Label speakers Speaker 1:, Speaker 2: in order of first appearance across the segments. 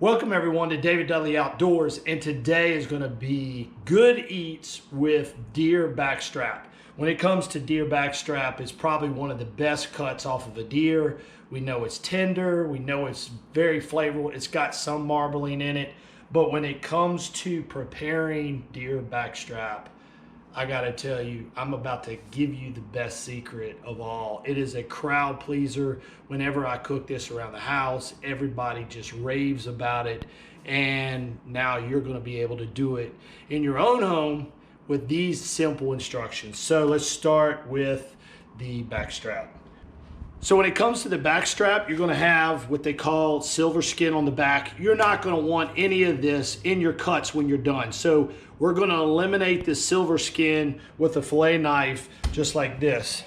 Speaker 1: Welcome everyone to David Dudley Outdoors, and today is going to be good eats with deer backstrap. When it comes to deer backstrap, it's probably one of the best cuts off of a deer. We know it's tender, we know it's very flavorful, it's got some marbling in it, but when it comes to preparing deer backstrap, I gotta tell you, I'm about to give you the best secret of all. It is a crowd pleaser. Whenever I cook this around the house, everybody just raves about it. And now you're gonna be able to do it in your own home with these simple instructions. So let's start with the backstrap. So when it comes to the backstrap, you're gonna have what they call silver skin on the back. You're not gonna want any of this in your cuts when you're done. So we're gonna eliminate the silver skin with a fillet knife, just like this.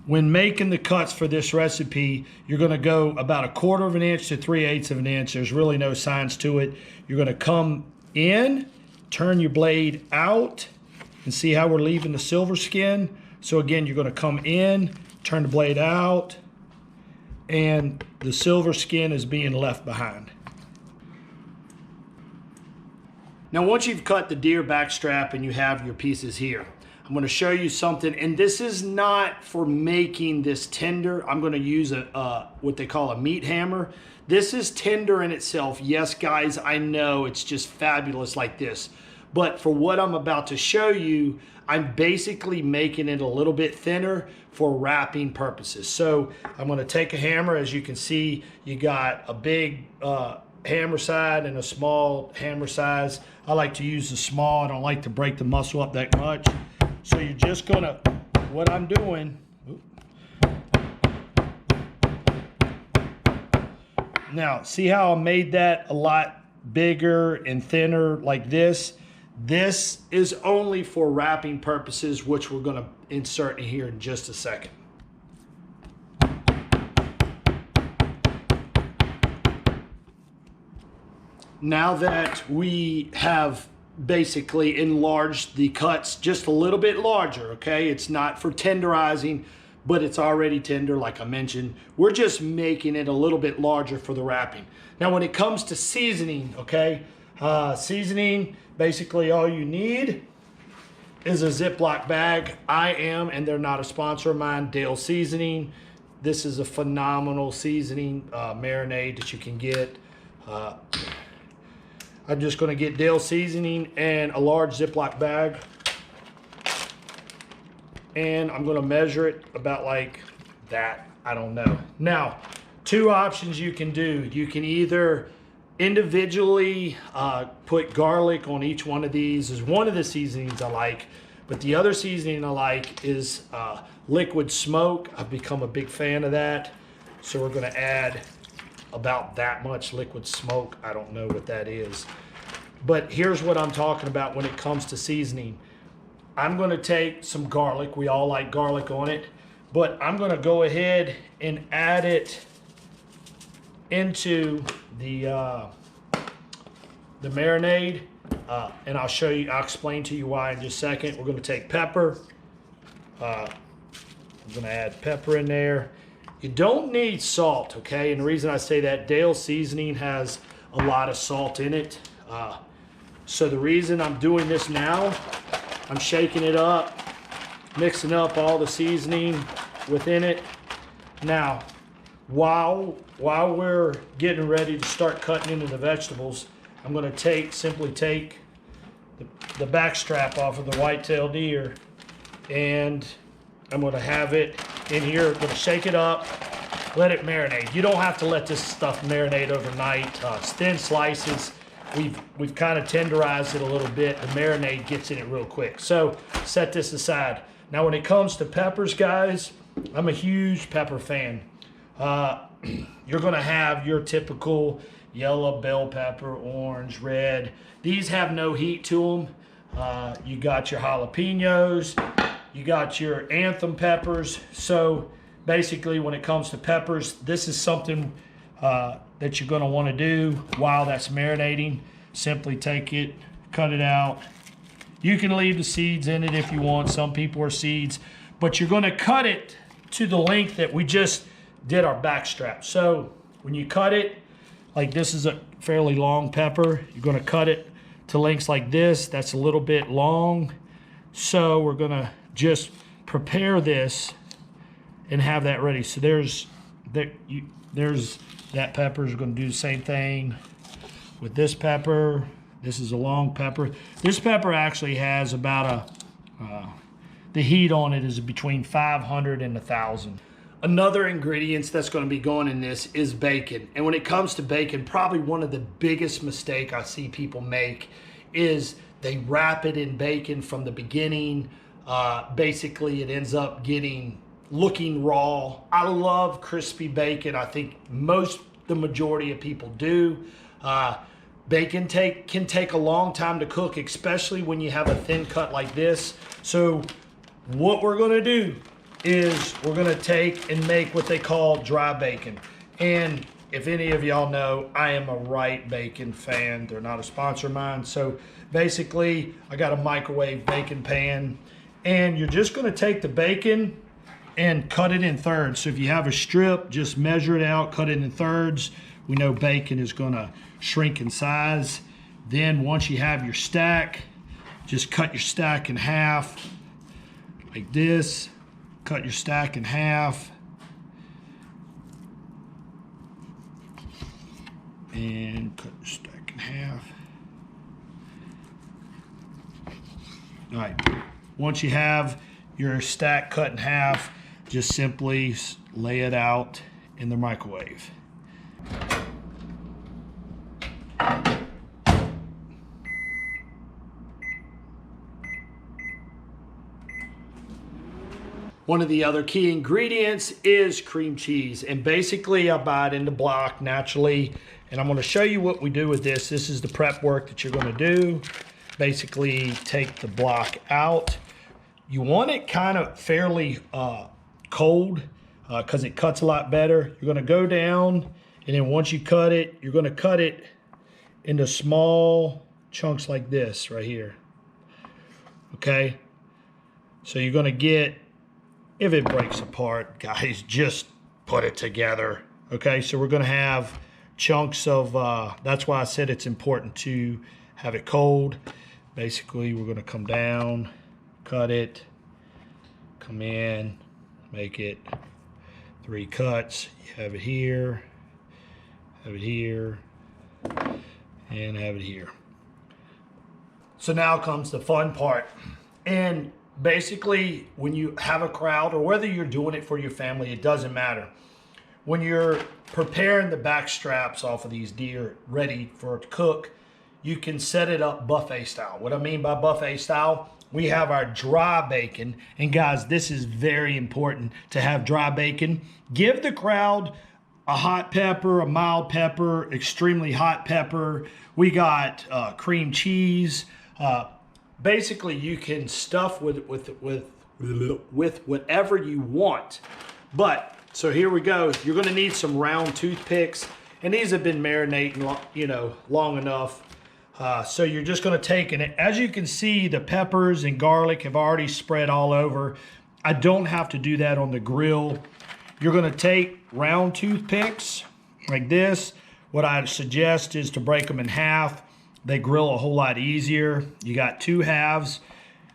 Speaker 1: When making the cuts for this recipe, you're gonna go about 1/4 of an inch to 3/8 of an inch. There's really no science to it. You're gonna come in, turn your blade out, and see how we're leaving the silver skin. So again, you're gonna come in, turn the blade out, and the silver skin is being left behind. Now, once you've cut the deer backstrap and you have your pieces here, I'm going to show you something, and this is not for making this tender. I'm going to use what they call a meat hammer. This is tender in itself. Yes, guys, I know it's just fabulous like this. But for what I'm about to show you, I'm basically making it a little bit thinner for wrapping purposes. So I'm going to take a hammer. As you can see, you got a big hammer side and a small hammer size. I like to use the small. I don't like to break the muscle up that much. So you're just going to, what I'm doing, now see how I made that a lot bigger and thinner like this? This is only for wrapping purposes, which we're going to insert in here in just a second. Now that we have basically enlarged the cuts just a little bit larger, okay? It's not for tenderizing, but it's already tender, like I mentioned. We're just making it a little bit larger for the wrapping. Now, when it comes to seasoning, okay? Seasoning, basically all you need is a Ziploc bag. I am, and they're not a sponsor of mine, Dale Seasoning. This is a phenomenal seasoning marinade that you can get. I'm just going to get Dale Seasoning and a large Ziploc bag. And I'm going to measure it about like that. I don't know. Now, two options you can do. You can either individually put garlic on each one of these. Is one of the seasonings I like. But the other seasoning I like is liquid smoke. I've become a big fan of that. So we're going to add about that much liquid smoke. I don't know what that is. But here's what I'm talking about when it comes to seasoning. I'm going to take some garlic. We all like garlic on it. But I'm going to go ahead and add it into the marinade. And I'll show you, I'll explain to you why in just a second. We're going to take pepper. I'm going to add pepper in there. You don't need salt, okay? And the reason I say that, Dale Seasoning has a lot of salt in it. So the reason I'm doing this now, I'm shaking it up, mixing up all the seasoning within it. Now, while we're getting ready to start cutting into the vegetables, I'm going to simply take the backstrap off of the whitetail deer, and I'm going to have it in here. I'm going to shake it up, let it marinate. You don't have to let this stuff marinate overnight. It's thin slices. We've kind of tenderized it a little bit. The marinade gets in it real quick. So set this aside. Now when it comes to peppers, guys, I'm a huge pepper fan. You're going to have your typical yellow bell pepper, orange, red. These have no heat to them. You got your jalapenos. You got your anthem peppers. So basically when it comes to peppers, this is something that you're going to want to do while that's marinating. Simply take it, cut it out. You can leave the seeds in it if you want. Some people are seeds. But you're going to cut it to the length that we just did our backstrap. So when you cut it, like this is a fairly long pepper. You're gonna cut it to lengths like this. That's a little bit long. So we're gonna just prepare this and have that ready. So there's that pepper. Is gonna do the same thing with this pepper. This is a long pepper. This pepper actually has about the heat on it is between 500 and 1,000. Another ingredient that's going to be going in this is bacon. And when it comes to bacon, probably one of the biggest mistakes I see people make is they wrap it in bacon from the beginning. Basically, it ends up looking raw. I love crispy bacon. I think the majority of people do. Bacon can take a long time to cook, especially when you have a thin cut like this. So what we're gonna do is we're gonna take and make what they call dry bacon. And if any of y'all know, I am a Wright Bacon fan. They're not a sponsor of mine. So basically, I got a microwave bacon pan, and you're just gonna take the bacon and cut it in thirds. So if you have a strip, just measure it out, cut it in thirds. We know bacon is gonna shrink in size. Then once you have your stack, just cut your stack in half like this. Cut your stack in half. And cut your stack in half. All right, once you have your stack cut in half, just simply lay it out in the microwave. One of the other key ingredients is cream cheese, and basically I buy it in the block naturally, and I'm going to show you what we do with this. This is the prep work that you're going to do. Basically take the block out. You want it kind of fairly cold because it cuts a lot better. You're going to go down, and then once you cut it, you're going to cut it into small chunks like this right here. Okay, so you're going to get, if it breaks apart, guys, just put it together. Okay, so we're gonna have chunks of, that's why I said it's important to have it cold. Basically, we're gonna come down, cut it, come in, make it 3 cuts. You have it here, have it here, and have it here. So now comes the fun part. And basically, when you have a crowd, or whether you're doing it for your family, it doesn't matter. When you're preparing the back straps off of these deer ready for it to cook, you can set it up buffet style. What I mean by buffet style, we have our dry bacon. And guys, this is very important to have dry bacon. Give the crowd a hot pepper, a mild pepper, extremely hot pepper. We got cream cheese. Basically, you can stuff with whatever you want. But so here we go. You're going to need some round toothpicks, and these have been marinating, long enough. So you're just going to take, and as you can see, the peppers and garlic have already spread all over. I don't have to do that on the grill. You're going to take round toothpicks like this. What I suggest is to break them in half. They grill a whole lot easier. You got 2 halves.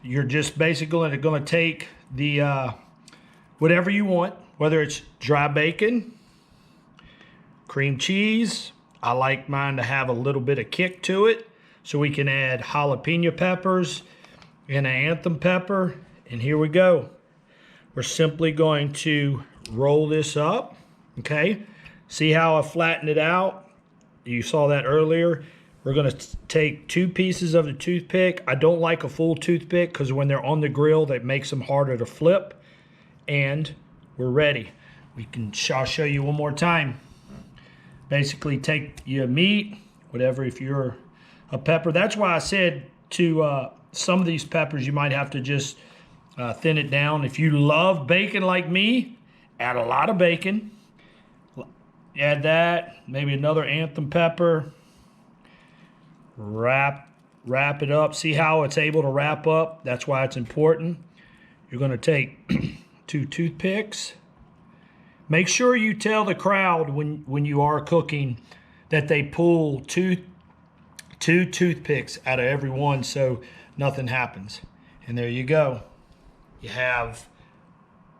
Speaker 1: You're just basically going to take the whatever you want, whether it's dry bacon, cream cheese. I like mine to have a little bit of kick to it, so we can add jalapeno peppers and an anthem pepper. And here we go. We're simply going to roll this up, okay? See how I flattened it out? You saw that earlier. We're going to take 2 pieces of the toothpick. I don't like a full toothpick because when they're on the grill, that makes them harder to flip. And we're ready. I'll show you one more time. Basically, take your meat, whatever, if you're a pepper. That's why I said to some of these peppers, you might have to just thin it down. If you love bacon like me, add a lot of bacon. Add that, maybe another anthem pepper. Wrap it up. See how it's able to wrap up? That's why it's important. You're going to take 2 toothpicks. Make sure you tell the crowd when you are cooking that they pull two toothpicks out of every one so nothing happens. And there you go. You have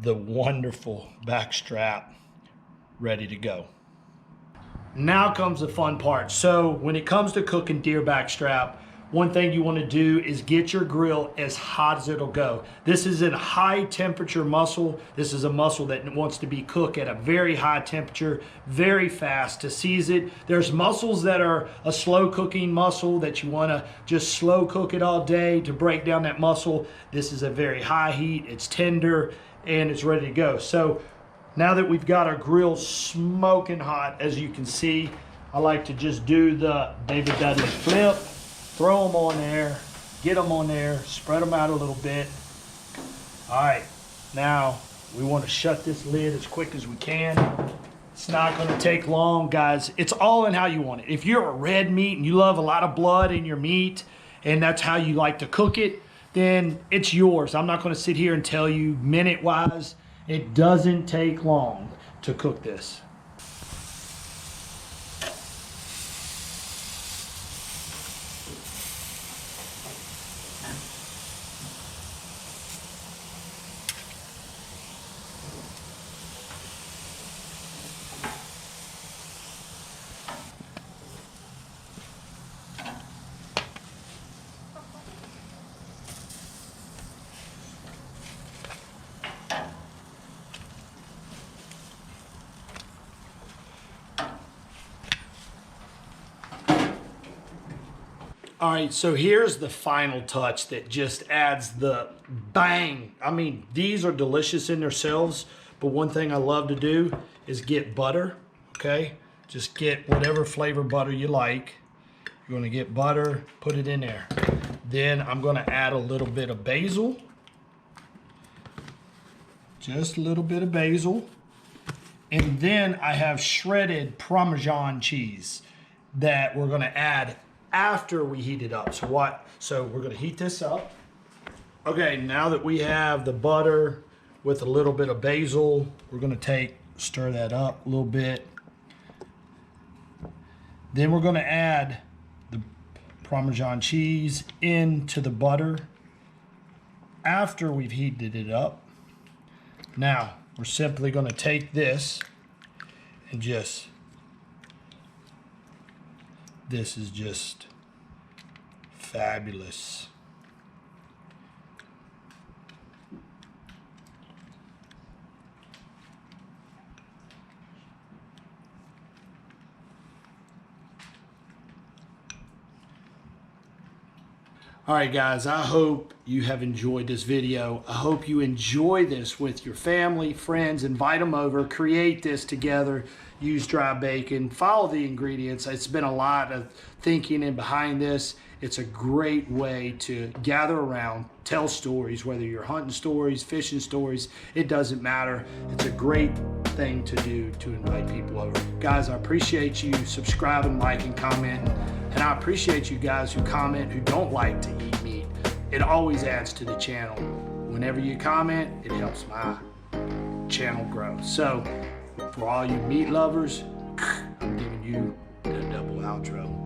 Speaker 1: the wonderful backstrap ready to go. Now comes the fun part. So when it comes to cooking deer backstrap, one thing you want to do is get your grill as hot as it'll go. This is a high temperature muscle. This is a muscle that wants to be cooked at a very high temperature, very fast to season it. There's muscles that are a slow cooking muscle that you want to just slow cook it all day to break down that muscle. This is a very high heat, it's tender, and it's ready to go. So now that we've got our grill smoking hot, as you can see, I like to just do the David Dudley flip. Throw them on there, get them on there, spread them out a little bit. All right, now we want to shut this lid as quick as we can. It's not going to take long, guys. It's all in how you want it. If you're a red meat and you love a lot of blood in your meat and that's how you like to cook it, then it's yours. I'm not going to sit here and tell you minute-wise. It doesn't take long to cook this. All right, so here's the final touch that just adds the bang. I mean, these are delicious in themselves, but one thing I love to do is get butter, okay? Just get whatever flavor butter you like. You're gonna get butter, put it in there. Then I'm gonna add a little bit of basil. Just a little bit of basil. And then I have shredded Parmesan cheese that we're gonna add after we heat it up. So we're gonna heat this up. Okay, now that we have the butter with a little bit of basil, we're gonna stir that up a little bit. Then we're gonna add the Parmesan cheese into the butter after we've heated it up. Now, we're simply gonna take this and this is just fabulous. All right, guys, I hope you have enjoyed this video. I hope you enjoy this with your family, friends, invite them over, create this together, use dry bacon, follow the ingredients. It's been a lot of thinking in behind this. It's a great way to gather around, tell stories, whether you're hunting stories, fishing stories, it doesn't matter. It's a great thing to do to invite people over. Guys, I appreciate you subscribing, liking, commenting, and I appreciate you guys who comment who don't like to eat meat. It always adds to the channel. Whenever you comment, it helps my channel grow. So, for all you meat lovers, I'm giving you the double outro.